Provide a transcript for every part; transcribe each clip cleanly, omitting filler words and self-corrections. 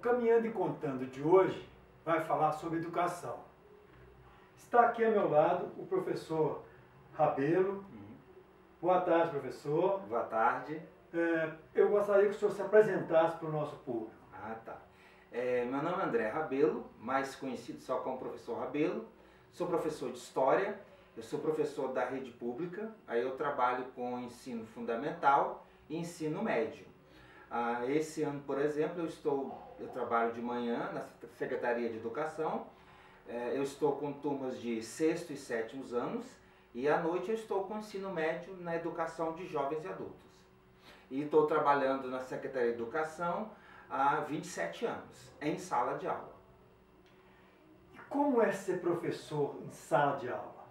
Caminhando e Contando de hoje vai falar sobre educação. Está aqui ao meu lado o professor Rabelo. Boa tarde, professor. Boa tarde. Eu gostaria que o senhor se apresentasse para o nosso público. Tá. Meu nome é André Rabelo, mais conhecido só como professor Rabelo. Sou professor de História, eu sou professor da rede pública, aí eu trabalho com ensino fundamental e ensino médio. Esse ano, por exemplo, eu trabalho de manhã na Secretaria de Educação, eu estou com turmas de 6º e 7º anos, e à noite eu estou com ensino médio na educação de jovens e adultos. E estou trabalhando na Secretaria de Educação há 27 anos, em sala de aula. E como é ser professor em sala de aula?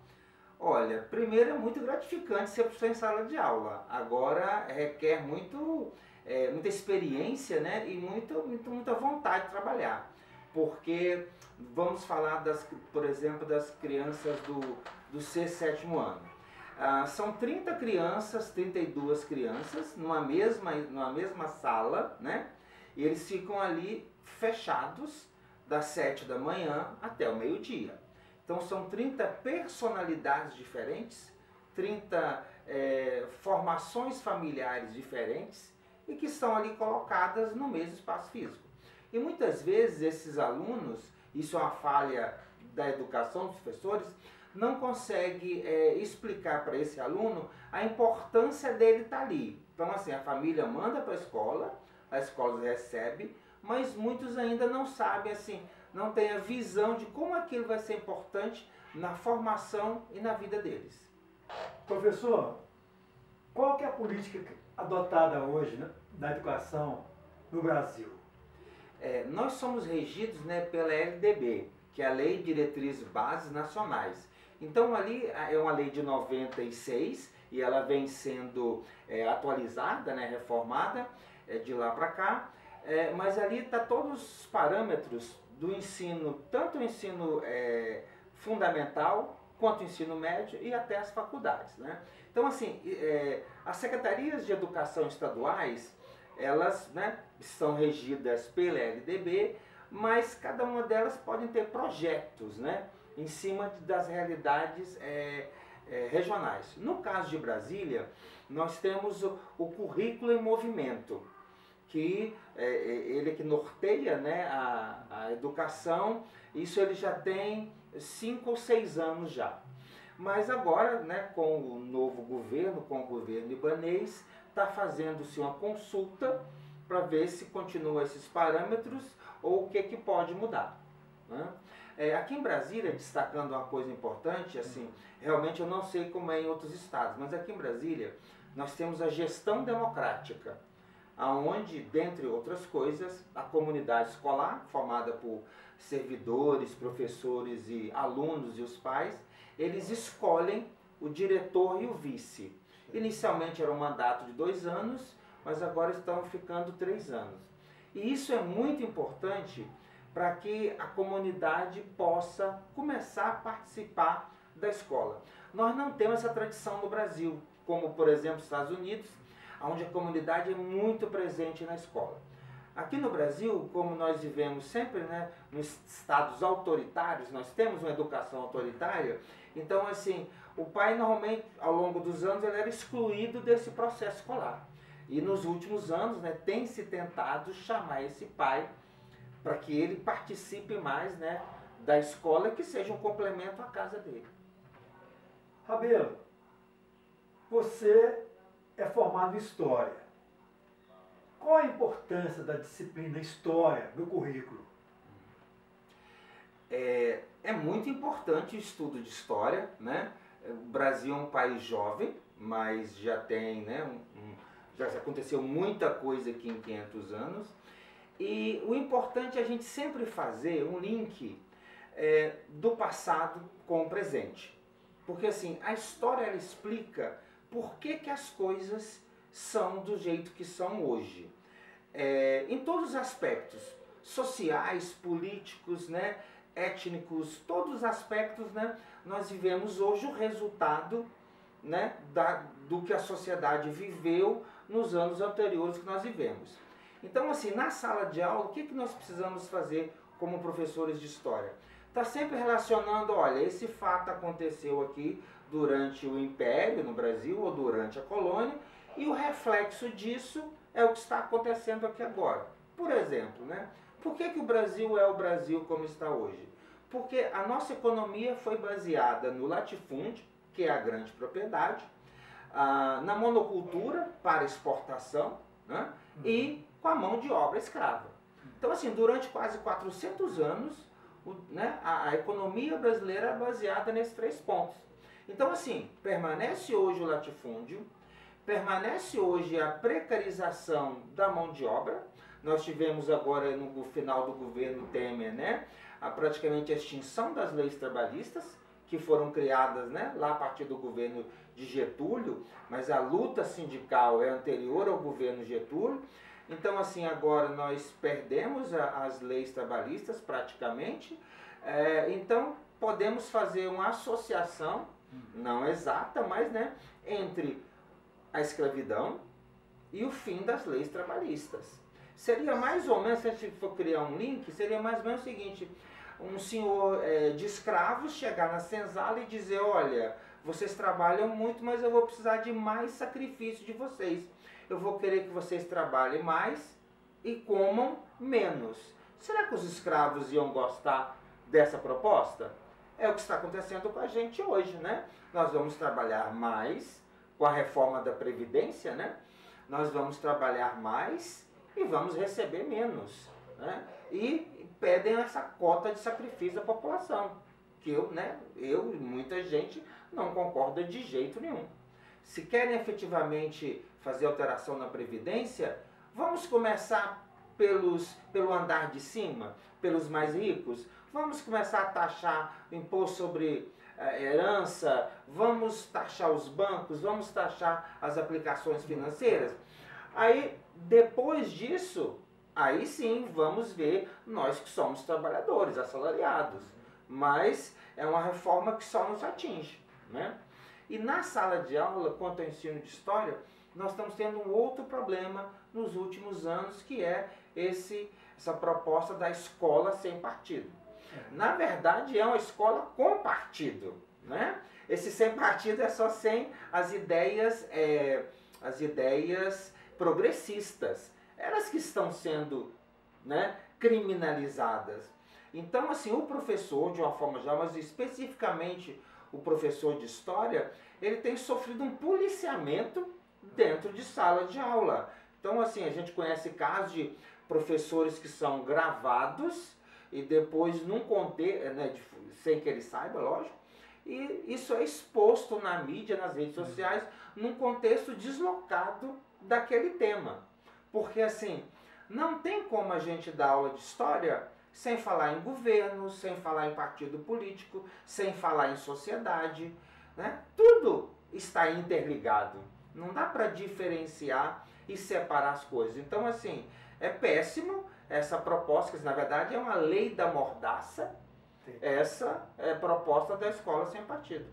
Olha, primeiro é muito gratificante ser professor em sala de aula. Agora requer muita experiência, né? E muita vontade de trabalhar. Porque vamos falar, por exemplo, das crianças do 6º, 7º ano. São 30 crianças, 32 crianças, numa mesma sala, né? E eles ficam ali fechados das 7 da manhã até o meio-dia. Então são 30 personalidades diferentes, 30 formações familiares diferentes e que estão ali colocadas no mesmo espaço físico. E muitas vezes esses alunos, isso é uma falha da educação dos professores, não consegue explicar para esse aluno a importância dele estar ali. Então assim, a família manda para a escola recebe, mas muitos ainda não sabem, assim, não têm a visão de como aquilo vai ser importante na formação e na vida deles. Professor, qual que é a política adotada hoje, né, na educação no Brasil? Nós somos regidos, né, pela LDB, que é a Lei de Diretrizes Bases Nacionais. Então ali é uma lei de 96 e ela vem sendo atualizada, né, reformada de lá para cá, mas ali está todos os parâmetros do ensino, tanto o ensino fundamental quanto o ensino médio e até as faculdades, né? Então assim, as secretarias de educação estaduais, elas, né, são regidas pela LDB, mas cada uma delas podem ter projetos, né, em cima das realidades regionais. No caso de Brasília, nós temos o Currículo em Movimento, que ele que norteia, né, a educação. Isso ele já tem 5 ou 6 anos já. Mas agora, né, com o novo governo, com o governo libanês, está fazendo-se uma consulta para ver se continua esses parâmetros ou o que pode mudar, né? Aqui em Brasília, destacando uma coisa importante, assim, realmente eu não sei como é em outros estados, mas aqui em Brasília nós temos a gestão democrática, onde, dentre outras coisas, a comunidade escolar, formada por servidores, professores e alunos e os pais, eles escolhem o diretor e o vice. Inicialmente era um mandato de 2 anos, mas agora estão ficando 3 anos. E isso é muito importante para que a comunidade possa começar a participar da escola. Nós não temos essa tradição no Brasil, como por exemplo nos Estados Unidos, onde a comunidade é muito presente na escola. Aqui no Brasil, como nós vivemos sempre, né, nos estados autoritários, nós temos uma educação autoritária, então assim, o pai normalmente ao longo dos anos ele era excluído desse processo escolar. E nos últimos anos, né, tem se tentado chamar esse pai para que ele participe mais, né, da escola, que seja um complemento à casa dele. Rabelo, você é formado em História. Qual a importância da disciplina História no currículo? É muito importante o estudo de História, né? O Brasil é um país jovem, mas já tem, né, já aconteceu muita coisa aqui em 500 anos. E o importante é a gente sempre fazer um link do passado com o presente. Porque assim, a história ela explica por que as coisas são do jeito que são hoje. Em todos os aspectos, sociais, políticos, né, étnicos, todos os aspectos, né, nós vivemos hoje o resultado, né, do que a sociedade viveu nos anos anteriores que nós vivemos. Então, assim, na sala de aula, o que nós precisamos fazer como professores de história? Está sempre relacionando, olha, esse fato aconteceu aqui durante o Império no Brasil ou durante a colônia, e o reflexo disso é o que está acontecendo aqui agora. Por exemplo, né? Por que o Brasil é o Brasil como está hoje? Porque a nossa economia foi baseada no latifúndio, que é a grande propriedade, na monocultura para exportação, né? E com a mão de obra escrava. Então, assim, durante quase 400 anos, a economia brasileira é baseada nesses 3 pontos. Então, assim, permanece hoje o latifúndio, permanece hoje a precarização da mão de obra. Nós tivemos agora, no final do governo Temer, né, praticamente a extinção das leis trabalhistas, que foram criadas, né, lá a partir do governo de Getúlio, mas a luta sindical é anterior ao governo Getúlio. Então, assim, agora nós perdemos as leis trabalhistas praticamente. Então, podemos fazer uma associação, não exata, mas, né, entre a escravidão e o fim das leis trabalhistas. Seria mais ou menos, se a gente for criar um link, seria mais ou menos o seguinte: um senhor de escravos chegar na senzala e dizer, olha, vocês trabalham muito, mas eu vou precisar de mais sacrifício de vocês. Eu vou querer que vocês trabalhem mais e comam menos. Será que os escravos iam gostar dessa proposta? É o que está acontecendo com a gente hoje, né? Nós vamos trabalhar mais com a reforma da Previdência, né? Nós vamos trabalhar mais e vamos receber menos, né? E pedem essa cota de sacrifício da população, que eu e muita gente não concorda de jeito nenhum. Se querem efetivamente fazer alteração na Previdência, vamos começar pelo andar de cima, pelos mais ricos. Vamos começar a taxar o imposto sobre herança, vamos taxar os bancos, vamos taxar as aplicações financeiras. Aí, depois disso, aí sim vamos ver nós que somos trabalhadores, assalariados. Mas é uma reforma que só nos atinge, né? E na sala de aula, quanto ao ensino de história, nós estamos tendo um outro problema nos últimos anos, que é essa proposta da escola sem partido. Na verdade, é uma escola com partido, né? Esse sem partido é só sem as ideias progressistas. Elas que estão sendo, né, criminalizadas. Então, assim, o professor, de uma forma geral, mas especificamente o professor de história, ele tem sofrido um policiamento dentro de sala de aula. Então, assim, a gente conhece casos de professores que são gravados e depois, num contexto, né, sem que ele saiba, lógico, e isso é exposto na mídia, nas redes sociais, num contexto deslocado daquele tema. Porque, assim, não tem como a gente dar aula de história sem falar em governo, sem falar em partido político, sem falar em sociedade, né? Tudo está interligado. Não dá para diferenciar e separar as coisas. Então, assim, é péssimo essa proposta, que na verdade é uma lei da mordaça. Sim. Essa é a proposta da escola sem partido.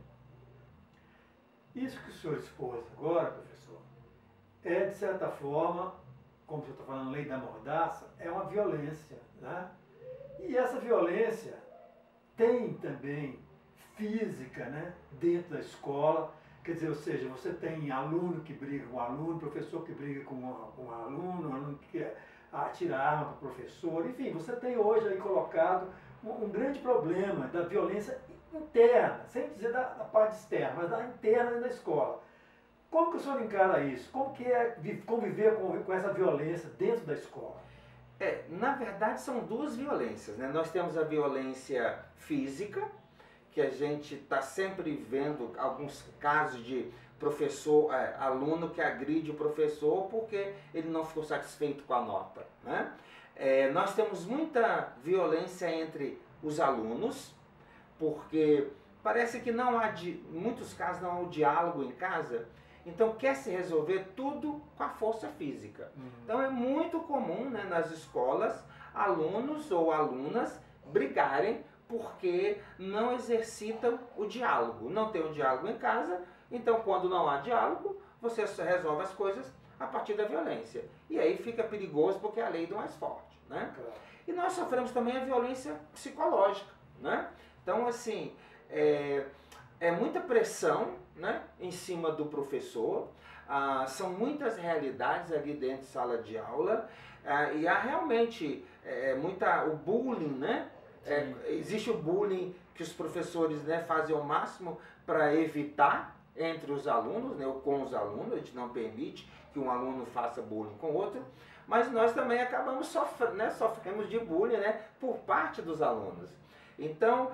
Isso que o senhor expôs agora, professor, é, de certa forma, como você está falando, lei da mordaça, é uma violência, né? E essa violência tem também física, né, dentro da escola. Quer dizer, ou seja, você tem aluno que briga com aluno, professor que briga com aluno que quer atirar arma para o professor. Enfim, você tem hoje aí colocado um grande problema da violência interna, sem dizer da parte externa, mas da interna da escola. Como que o senhor encara isso? Como que é conviver com essa violência dentro da escola? Na verdade são duas violências, né? Nós temos a violência física, que a gente está sempre vendo alguns casos de professor, aluno que agride o professor porque ele não ficou satisfeito com a nota, né? Nós temos muita violência entre os alunos, porque parece que não há, em muitos casos, não há o diálogo em casa. Então quer se resolver tudo com a força física. Então é muito comum, né, nas escolas, alunos ou alunas brigarem porque não exercitam o diálogo. Não tem o diálogo em casa, então quando não há diálogo, você resolve as coisas a partir da violência. E aí fica perigoso porque é a lei do mais forte, né? Claro. E nós sofremos também a violência psicológica, né? Então, assim, é muita pressão, né, em cima do professor, são muitas realidades ali dentro de sala de aula, e há realmente o bullying, né? Existe o bullying que os professores, né, fazem o máximo para evitar entre os alunos, né, ou com os alunos. A gente não permite que um aluno faça bullying com outro, mas nós também acabamos sofremos de bullying, né, por parte dos alunos. Então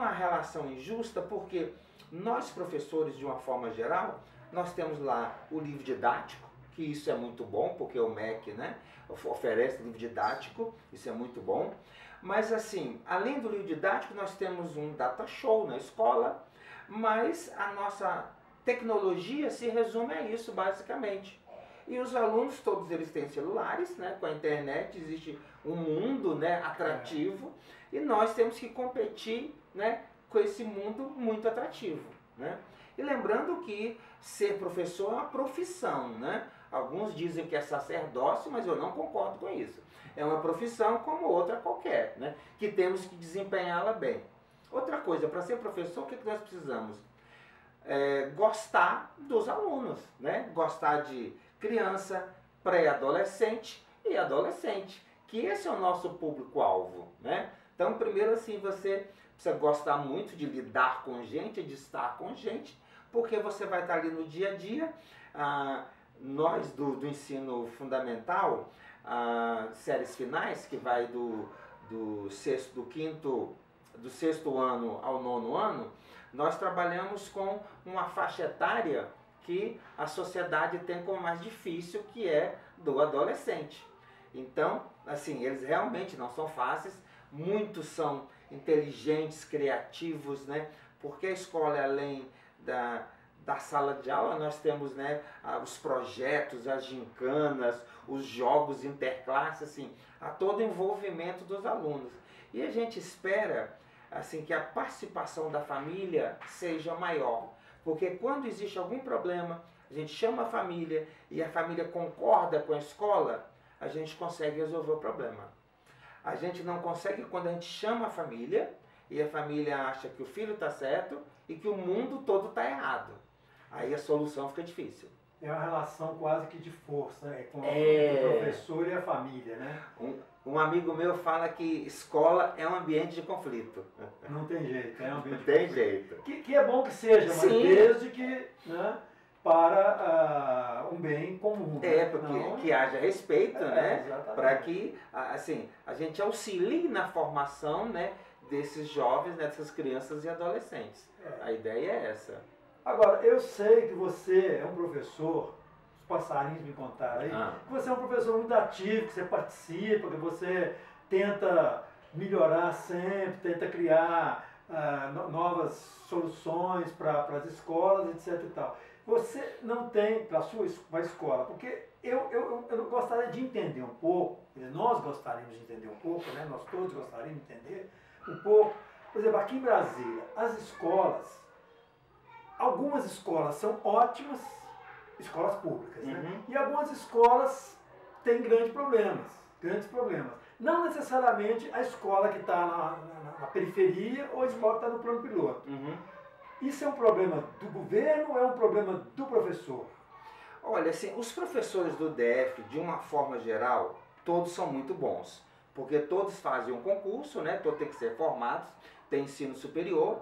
a relação injusta, porque nós professores, de uma forma geral, nós temos lá o livro didático, que isso é muito bom, porque o MEC, né, oferece livro didático, isso é muito bom. Mas assim, além do livro didático, nós temos um data show na escola, mas a nossa tecnologia se resume a isso, basicamente. E os alunos, todos eles têm celulares, né? Com a internet existe um mundo, né, atrativo, e nós temos que competir, né, com esse mundo muito atrativo, né? E lembrando que ser professor é uma profissão, né? Alguns dizem que é sacerdócio, mas eu não concordo com isso. É uma profissão como outra qualquer, né? Que temos que desempenhá-la bem. Outra coisa, para ser professor, o que nós precisamos? Gostar dos alunos, né? Gostar de criança, pré-adolescente e adolescente, que esse é o nosso público-alvo, né? Então, primeiro assim, você precisa gostar muito de lidar com gente, de estar com gente, porque você vai estar ali no dia a dia. Nós do ensino fundamental, séries finais, que vai do sexto ano ao 9º ano, nós trabalhamos com uma faixa etária que a sociedade tem como mais difícil, que é do adolescente. Então, assim, eles realmente não são fáceis, muitos são inteligentes, criativos, né? Porque a escola, além da sala de aula, nós temos, né, os projetos, as gincanas, os jogos interclasses, assim, há todo o envolvimento dos alunos. E a gente espera, assim, que a participação da família seja maior, porque quando existe algum problema, a gente chama a família e a família concorda com a escola, a gente consegue resolver o problema. A gente não consegue quando a gente chama a família e a família acha que o filho está certo e que o mundo todo está errado. Aí a solução fica difícil. É uma relação quase que de força, com o professor e a família, né? Um amigo meu fala que escola é um ambiente de conflito. Não tem jeito, é um ambiente de conflito. Não tem jeito. Que é bom que seja, mas sim, desde que, né, para um bem comum. Porque que haja respeito, né? Para que, assim, a gente auxilie na formação, né, desses jovens, né, dessas crianças e adolescentes. A ideia é essa. Agora, eu sei que você é um professor, os passarinhos me contaram aí, que você é um professor muito ativo, que você participa, que você tenta melhorar sempre, tenta criar novas soluções para as escolas, etc. e tal. Você não tem para a sua escola, porque eu gostaria de entender um pouco, nós gostaríamos de entender um pouco, né? Nós todos gostaríamos de entender um pouco. Por exemplo, aqui em Brasília, as escolas, algumas escolas são ótimas, escolas públicas, né? E algumas escolas têm grandes problemas. Não necessariamente a escola que está na periferia ou a escola que está no plano piloto. Isso é um problema do governo ou é um problema do professor? Olha, assim, os professores do DF, de uma forma geral, todos são muito bons, porque todos fazem um concurso, né? Todos têm que ser formados, têm ensino superior,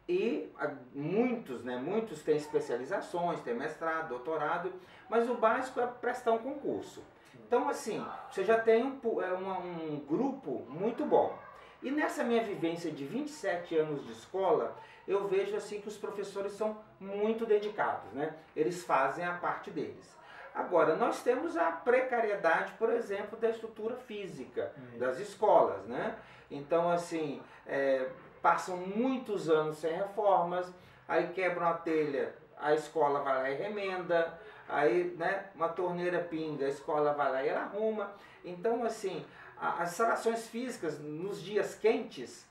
e muitos têm especializações, têm mestrado, doutorado, mas o básico é prestar um concurso. Então, assim, você já tem um grupo muito bom. E nessa minha vivência de 27 anos de escola, eu vejo assim que os professores são muito dedicados, né? Eles fazem a parte deles. Agora, nós temos a precariedade, por exemplo, da estrutura física das escolas, né? Então, assim, passam muitos anos sem reformas, aí quebram a telha, a escola vai lá e remenda, aí, né, uma torneira pinga, a escola vai lá e ela arruma. Então, assim, as instalações físicas nos dias quentes,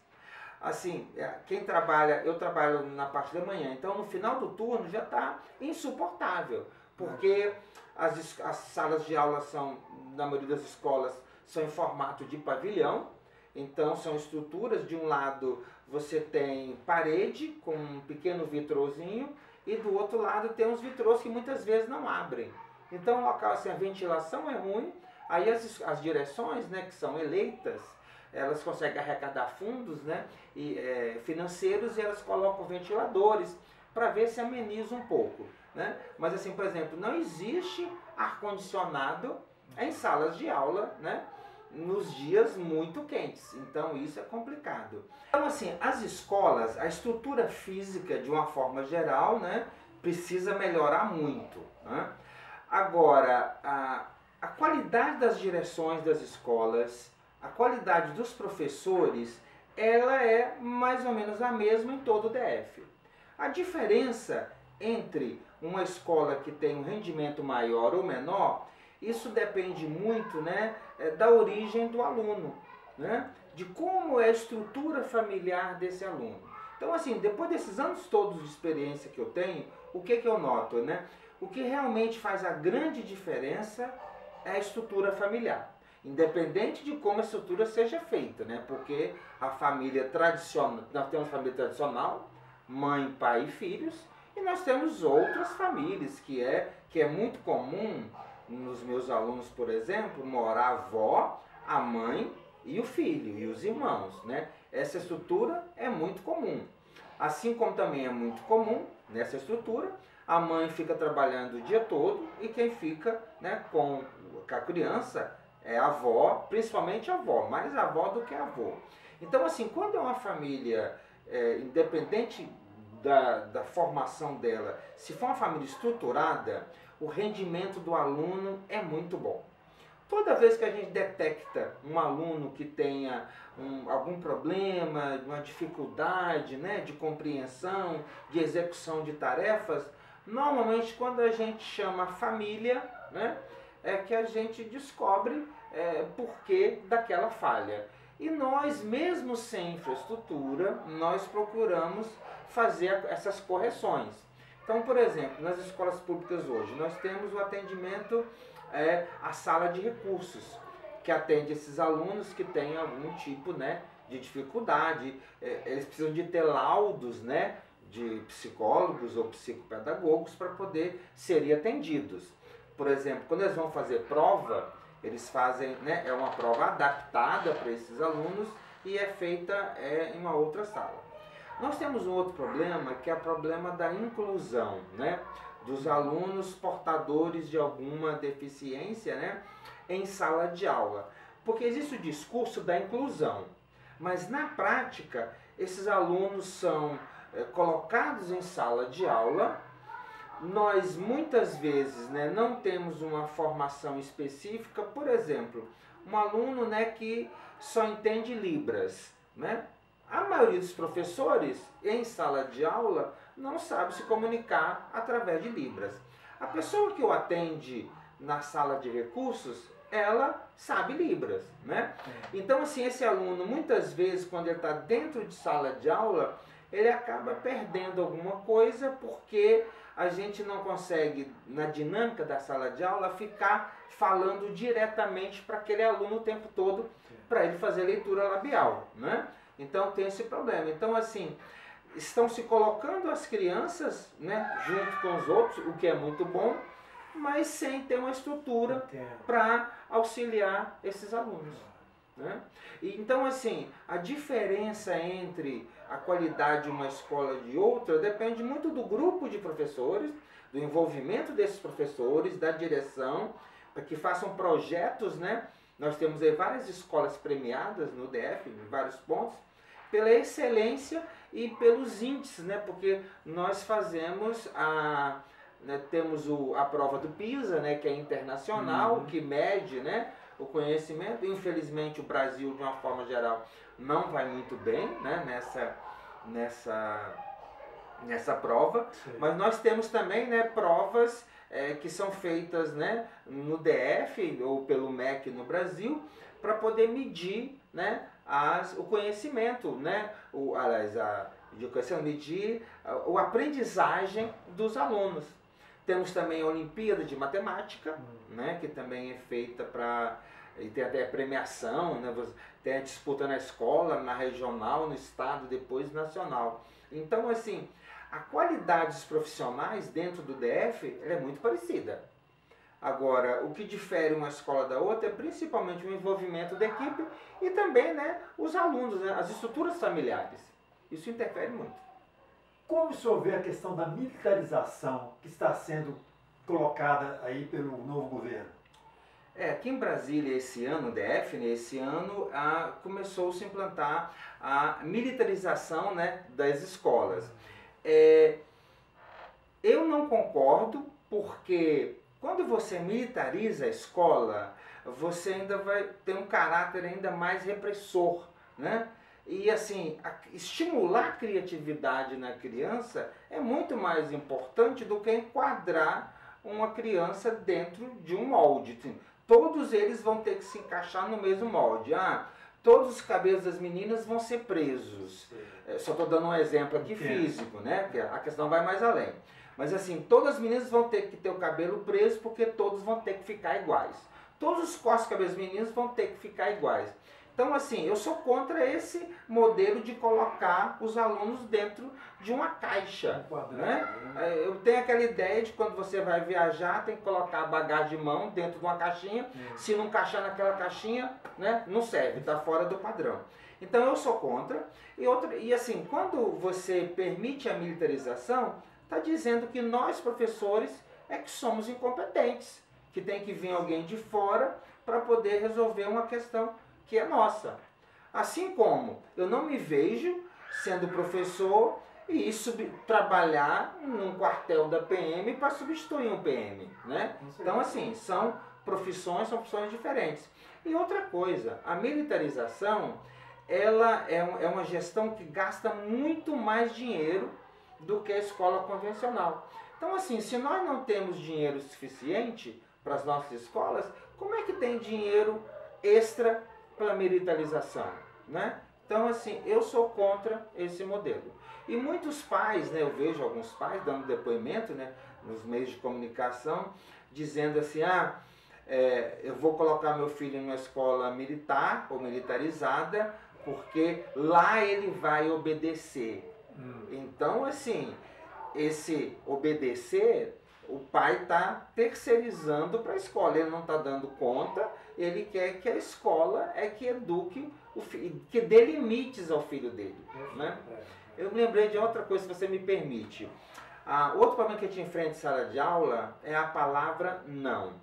assim, quem trabalha, eu trabalho na parte da manhã, então no final do turno já está insuportável, porque as salas de aula são, na maioria das escolas, são em formato de pavilhão. Então são estruturas, de um lado você tem parede com um pequeno vitrozinho e do outro lado tem uns vitrôs que muitas vezes não abrem. Então o local, assim, a ventilação é ruim, aí as direções, né, que são eleitas, elas conseguem arrecadar fundos, né, financeiros, e elas colocam ventiladores para ver se ameniza um pouco, né? Mas assim, por exemplo, não existe ar-condicionado em salas de aula, né, nos dias muito quentes, então isso é complicado. Então assim, as escolas, a estrutura física de uma forma geral, né, precisa melhorar muito, né? Agora, a qualidade das direções das escolas, a qualidade dos professores, ela é mais ou menos a mesma em todo o DF. A diferença entre uma escola que tem um rendimento maior ou menor, isso depende muito, né, da origem do aluno, né, de como é a estrutura familiar desse aluno. Então, assim, depois desses anos todos de experiência que eu tenho, o que eu noto, né? O que realmente faz a grande diferença é a estrutura familiar. Independente de como a estrutura seja feita, né? Porque a família tradicional, nós temos família tradicional, mãe, pai e filhos, e nós temos outras famílias que é muito comum nos meus alunos, por exemplo, morar a avó, a mãe e o filho e os irmãos, né? Essa estrutura é muito comum. Assim como também é muito comum nessa estrutura, a mãe fica trabalhando o dia todo e quem fica, né, com a criança é a avó, principalmente a avó, mais a avó do que a avó. Então, assim, quando é uma família, independente da formação dela, se for uma família estruturada, o rendimento do aluno é muito bom. Toda vez que a gente detecta um aluno que tenha algum problema, uma dificuldade, né, de compreensão, de execução de tarefas, normalmente quando a gente chama a família, né, é que a gente descobre porquê daquela falha. E nós, mesmo sem infraestrutura, nós procuramos fazer essas correções. Então, por exemplo, nas escolas públicas hoje, nós temos o atendimento à sala de recursos, que atende esses alunos que têm algum tipo, né, de dificuldade. Eles precisam de ter laudos, né, de psicólogos ou psicopedagogos para poder serem atendidos. Por exemplo, quando eles vão fazer prova, eles fazem, né, é uma prova adaptada para esses alunos e é feita em uma outra sala. Nós temos um outro problema, que é o problema da inclusão, né, dos alunos portadores de alguma deficiência, né, em sala de aula. Porque existe o discurso da inclusão, mas na prática esses alunos são colocados em sala de aula. Nós muitas vezes, né, não temos uma formação específica. Por exemplo, um aluno, né, que só entende Libras, né? A maioria dos professores em sala de aula não sabe se comunicar através de Libras. A pessoa que o atende na sala de recursos, ela sabe Libras, né? Então, assim, esse aluno, muitas vezes, quando ele está dentro de sala de aula, ele acaba perdendo alguma coisa porque a gente não consegue, na dinâmica da sala de aula, ficar falando diretamente para aquele aluno o tempo todo, para ele fazer leitura labial, né? Então tem esse problema. Então, assim, estão se colocando as crianças, né, junto com os outros, o que é muito bom, mas sem ter uma estrutura para auxiliar esses alunos, né? E, então, assim, a diferença entre a qualidade de uma escola e de outra depende muito do grupo de professores, do envolvimento desses professores, da direção, para que façam projetos, né? Nós temos aí várias escolas premiadas no DF, em vários pontos, pela excelência e pelos índices, né? Porque nós fazemos temos a prova do PISA, né? Que é internacional, que mede, né, o conhecimento. Infelizmente o Brasil, de uma forma geral, não vai muito bem, né, nessa prova. Sim. Mas nós temos também, né, provas que são feitas, né, no DF ou pelo MEC no Brasil, para poder medir, né, o conhecimento, né, medir a aprendizagem dos alunos. Temos também a Olimpíada de Matemática, né, que também é feita para... E tem até premiação, né, tem a disputa na escola, na regional, no estado, depois nacional. Então, assim, a qualidade dos profissionais dentro do DF ela é muito parecida. Agora, o que difere uma escola da outra é principalmente o envolvimento da equipe e também, né, os alunos, né, as estruturas familiares. Isso interfere muito. Como o senhor vê a questão da militarização que está sendo colocada aí pelo novo governo? Aqui em Brasília, esse ano, DF, né, esse ano, começou-se a implantar a militarização, né, das escolas. Eu não concordo, porque quando você militariza a escola, você ainda vai ter um caráter ainda mais repressor, né? E assim, estimular a criatividade na criança é muito mais importante do que enquadrar uma criança dentro de um molde. Assim, todos eles vão ter que se encaixar no mesmo molde. Todos os cabelos das meninas vão ser presos. Só estou dando um exemplo aqui físico, né? Porque a questão vai mais além. Mas assim, todas as meninas vão ter que ter o cabelo preso porque todos vão ter que ficar iguais. Todos os cortes de cabelo das meninas vão ter que ficar iguais. Então assim, eu sou contra esse modelo de colocar os alunos dentro de uma caixa. Né? Eu tenho aquela ideia de quando você vai viajar, tem que colocar a bagagem de mão dentro de uma caixinha. Se não encaixar naquela caixinha, né, não serve, está fora do padrão. Então eu sou contra. E assim, quando você permite a militarização, está dizendo que nós, professores, é que somos incompetentes, que tem que vir alguém de fora para poder resolver uma questão que é nossa. Assim como eu não me vejo sendo professor e trabalhar num quartel da PM para substituir um PM. Né? Então, assim, são profissões diferentes. E outra coisa, a militarização, ela é uma gestão que gasta muito mais dinheiro do que a escola convencional. Então, assim, se nós não temos dinheiro suficiente para as nossas escolas, como é que tem dinheiro extra para a militarização? Né? Então, assim, eu sou contra esse modelo. E muitos pais, né, eu vejo alguns pais dando depoimento, né, nos meios de comunicação, dizendo assim, eu vou colocar meu filho numa escola militar ou militarizada, porque lá ele vai obedecer. Então, assim, esse obedecer, o pai está terceirizando para a escola, ele não está dando conta, ele quer que a escola que eduque, que dê limites ao filho dele. Né? Eu me lembrei de outra coisa, se você me permite. Outro problema que a gente enfrenta em sala de aula é a palavra não.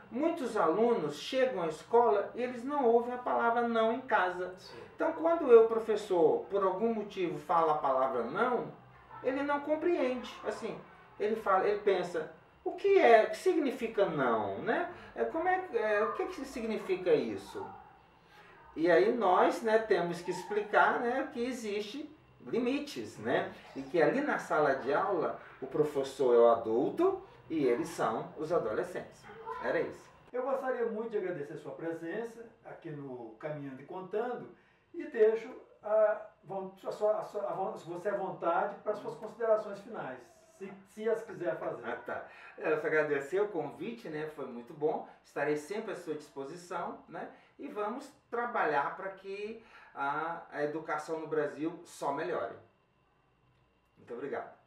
Muitos alunos chegam à escola e eles não ouvem a palavra não em casa. Então, quando eu, professor, por algum motivo falo a palavra não, ele não compreende. Assim, ele pensa, o que significa não? Né? O que significa isso? E aí nós, né, temos que explicar, né, que existe limites, né? E que ali na sala de aula o professor é o adulto e eles são os adolescentes. Era isso. Eu gostaria muito de agradecer a sua presença aqui no Caminhando e Contando e deixo você à vontade para as suas considerações finais, se as quiser fazer. Tá. Eu só agradecer o convite, né? Foi muito bom. Estarei sempre à sua disposição, né? E vamos trabalhar para que a educação no Brasil só melhore. Muito obrigado.